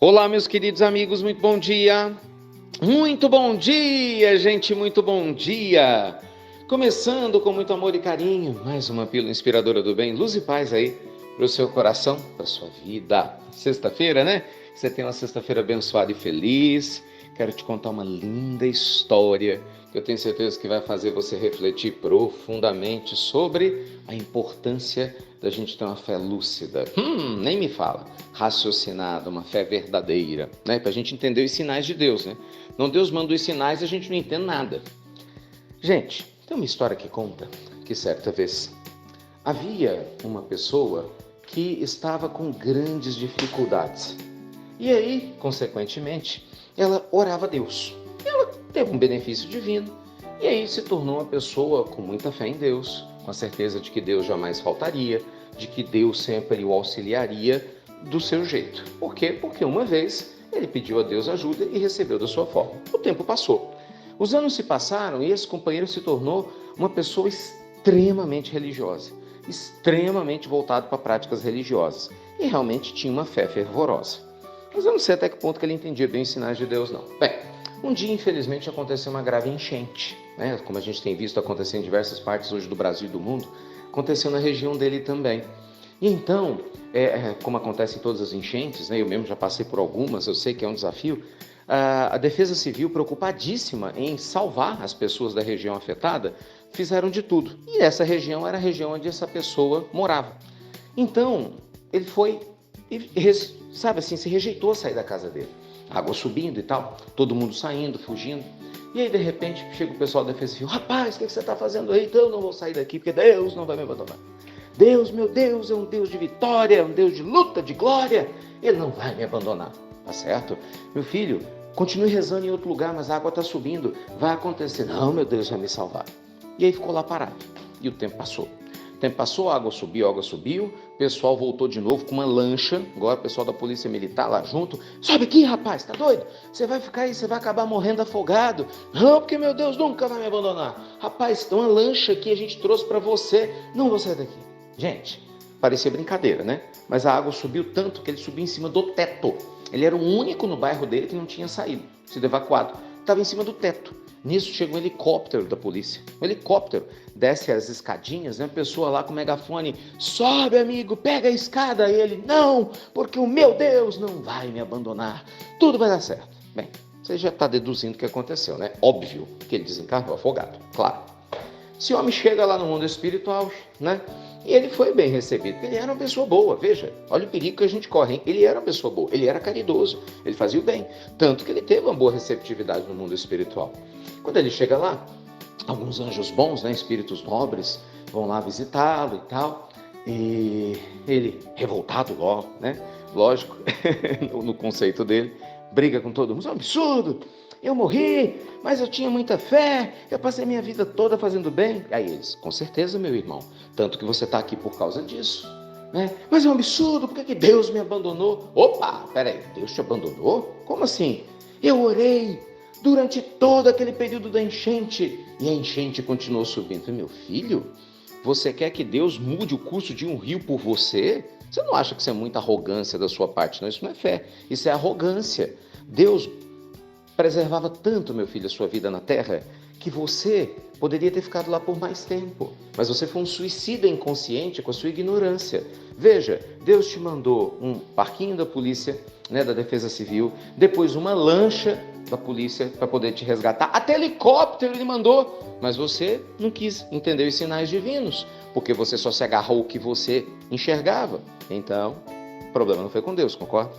Olá, meus queridos amigos, muito bom dia. Muito bom dia, gente, muito bom dia. Começando com muito amor e carinho, mais uma pílula inspiradora do bem, luz e paz aí para o seu coração, para a sua vida. Sexta-feira, né? Você tem uma sexta-feira abençoada e feliz. Quero te contar uma linda história que eu tenho certeza que vai fazer você refletir profundamente sobre a importância da gente ter uma fé lúcida. Nem me fala. Raciocinada, uma fé verdadeira, né? Para a gente entender os sinais de Deus, né? Não Deus manda os sinais e a gente não entende nada. Gente, tem uma história que conta que certa vez havia uma pessoa que estava com grandes dificuldades. E aí, consequentemente, ela orava a Deus. Ela teve um benefício divino. E aí se tornou uma pessoa com muita fé em Deus, com a certeza de que Deus jamais faltaria, de que Deus sempre o auxiliaria do seu jeito. Por quê? Porque uma vez ele pediu a Deus ajuda e recebeu da sua forma. O tempo passou. Os anos se passaram e esse companheiro se tornou uma pessoa extremamente religiosa, extremamente voltado para práticas religiosas e realmente tinha uma fé fervorosa. Mas eu não sei até que ponto que ele entendia bem os sinais de Deus, não. Bem, um dia, infelizmente, aconteceu uma grave enchente, né? Como a gente tem visto acontecer em diversas partes hoje do Brasil e do mundo, aconteceu na região dele também. E então, como acontece em todas as enchentes, né? Eu mesmo já passei por algumas, eu sei que é um desafio, a Defesa Civil, preocupadíssima em salvar as pessoas da região afetada, fizeram de tudo. E essa região era a região onde essa pessoa morava. Então, ele foi sabe assim, se rejeitou a sair da casa dele. Água subindo e tal, todo mundo saindo, fugindo. E aí, de repente, chega o pessoal da Defesa Civil. Rapaz, o que você está fazendo aí? Então eu não vou sair daqui, porque Deus não vai me abandonar. Deus, meu Deus, é um Deus de vitória, é um Deus de luta, de glória. Ele não vai me abandonar, tá certo? Meu filho, continue rezando em outro lugar, mas a água está subindo. Vai acontecer. Não, meu Deus vai me salvar. E aí ficou lá parado. E o tempo passou. O tempo passou, a água subiu, o pessoal voltou de novo com uma lancha, agora o pessoal da polícia militar lá junto. Sobe aqui, rapaz, tá doido? Você vai ficar aí, você vai acabar morrendo afogado. Não, porque meu Deus nunca vai me abandonar. Rapaz, tem uma lancha que a gente trouxe para você, não vou sair daqui. Gente, parecia brincadeira, né? Mas a água subiu tanto que ele subiu em cima do teto. Ele era o único no bairro dele que não tinha saído, sido evacuado. Estava em cima do teto. Nisso chega um helicóptero da polícia. Um helicóptero desce as escadinhas, né? A pessoa lá com o megafone, sobe amigo, pega a escada. E ele, não, porque o meu Deus não vai me abandonar. Tudo vai dar certo. Bem, você já está deduzindo o que aconteceu, né? Óbvio que ele desencarnou afogado, claro. Esse homem chega lá no mundo espiritual, né? E ele foi bem recebido, porque ele era uma pessoa boa, veja, olha o perigo que a gente corre, hein? Ele era uma pessoa boa, ele era caridoso, ele fazia o bem, tanto que ele teve uma boa receptividade no mundo espiritual. Quando ele chega lá, alguns anjos bons, né, espíritos nobres, vão lá visitá-lo e tal, e ele, revoltado logo, né, lógico, no conceito dele, briga com todo mundo, isso é um absurdo, eu morri, mas eu tinha muita fé, eu passei minha vida toda fazendo bem. Aí eles, com certeza, meu irmão, tanto que você está aqui por causa disso, né? Mas é um absurdo, por que Deus me abandonou? Opa, peraí, Deus te abandonou? Como assim? Eu orei durante todo aquele período da enchente e a enchente continuou subindo. Meu filho, você quer que Deus mude o curso de um rio por você? Você não acha que isso é muita arrogância da sua parte, não? Isso não é fé, isso é arrogância. Deus preservava tanto, meu filho, a sua vida na terra, que você poderia ter ficado lá por mais tempo. Mas você foi um suicida inconsciente com a sua ignorância. Veja, Deus te mandou um barquinho da polícia, né, da Defesa Civil, depois uma lancha da polícia para poder te resgatar. Até helicóptero ele mandou, mas você não quis entender os sinais divinos, porque você só se agarrou ao que você enxergava. Então, o problema não foi com Deus, concorda?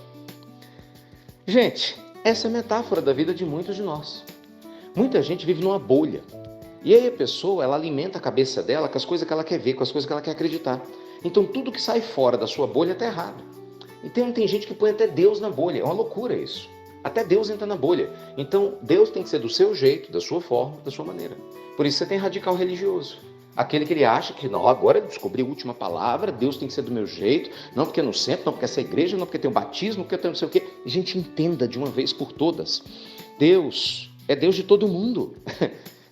Gente, essa é a metáfora da vida de muitos de nós. Muita gente vive numa bolha. E aí a pessoa, ela alimenta a cabeça dela com as coisas que ela quer ver, com as coisas que ela quer acreditar. Então tudo que sai fora da sua bolha está errado. Então tem gente que põe até Deus na bolha. É uma loucura isso. Até Deus entra na bolha. Então Deus tem que ser do seu jeito, da sua forma, da sua maneira. Por isso você tem radical religioso. Aquele que ele acha que, não, agora eu descobri a última palavra, Deus tem que ser do meu jeito, não porque é no centro, não porque essa igreja, não porque tem o batismo, porque tem não sei o quê. A gente entenda de uma vez por todas. Deus é Deus de todo mundo.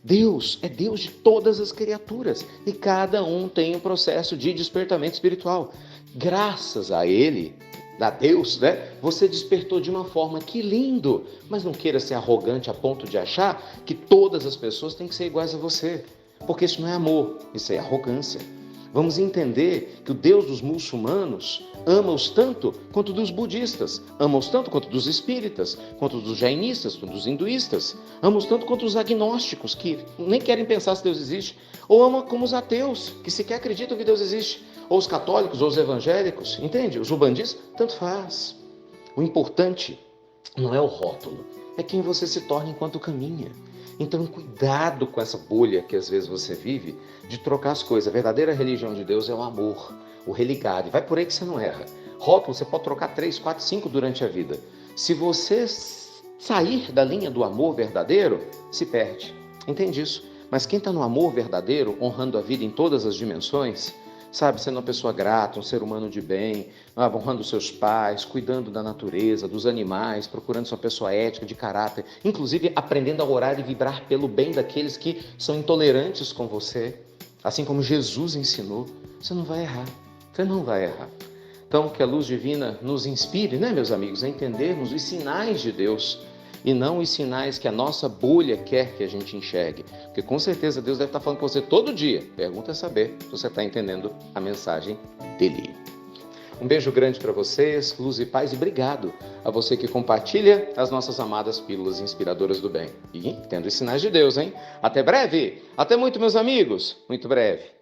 Deus é Deus de todas as criaturas. E cada um tem um processo de despertamento espiritual. Graças a Ele, a Deus, né? Você despertou de uma forma, que lindo, mas não queira ser arrogante a ponto de achar que todas as pessoas têm que ser iguais a você, porque isso não é amor, isso é arrogância. Vamos entender que o Deus dos muçulmanos ama-os tanto quanto dos budistas, ama-os tanto quanto dos espíritas, quanto dos jainistas, quanto dos hinduístas, ama-os tanto quanto os agnósticos, que nem querem pensar se Deus existe, ou ama como os ateus, que sequer acreditam que Deus existe, ou os católicos, ou os evangélicos, entende? Os umbandistas, tanto faz. O importante não é o rótulo, é quem você se torna enquanto caminha. Então, cuidado com essa bolha que às vezes você vive, de trocar as coisas. A verdadeira religião de Deus é o amor, o religare. Vai por aí que você não erra. Rótulo, você pode trocar 3, 4, 5 durante a vida. Se você sair da linha do amor verdadeiro, se perde. Entende isso? Mas quem está no amor verdadeiro, honrando a vida em todas as dimensões, sabe, sendo uma pessoa grata, um ser humano de bem, honrando seus pais, cuidando da natureza, dos animais, procurando ser uma pessoa ética, de caráter, inclusive aprendendo a orar e vibrar pelo bem daqueles que são intolerantes com você, assim como Jesus ensinou, você não vai errar, você não vai errar. Então, que a luz divina nos inspire, né, meus amigos, a entendermos os sinais de Deus, e não os sinais que a nossa bolha quer que a gente enxergue. Porque com certeza Deus deve estar falando com você todo dia. Pergunta é saber se você está entendendo a mensagem dele. Um beijo grande para vocês, luz e paz, e obrigado a você que compartilha as nossas amadas pílulas inspiradoras do bem. E tendo os sinais de Deus, hein? Até breve! Até muito, meus amigos! Muito breve!